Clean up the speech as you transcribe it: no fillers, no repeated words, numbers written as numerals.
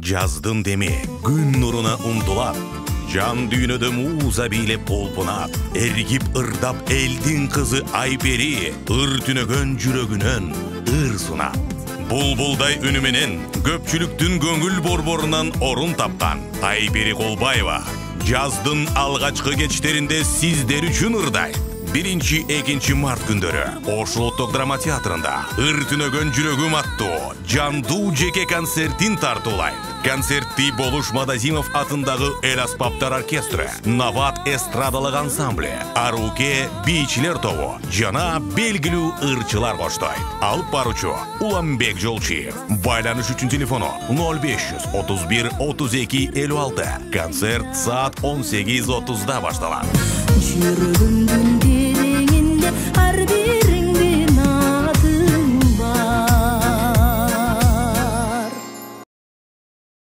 Жаздын деми күн нурuna умтулат, жан дүйнөдө муза бийлеп толпунат, эргип ырдап элдин кызы Айбери ыр түнөгөн жүрөгүнөн ыр сунат. Булбулдай үнү менен көпчүлүктүн көңүл борборунан орун тапкан Айбери Колбаева жаздын алгачкы кечтеринде сиздер үчүн ырдайт. 1-2 март күндөрү Ош улуттук драма театрында ыр түнөгөн жүрөгүм аттуу жандуу жеке концертин тартуулайт. Концертти Болуш Мадазимов атындагы эл аспаптар оркестрі, Нават эстрадалык ансамбле, Аруке бийчилер тобу жана белгилүү ырчылар коштойт. Алып баруучу Уламбек Жолчиев. Байланыш үчүн телефону 0531 32 56. Концерт саат 18:30 башталат.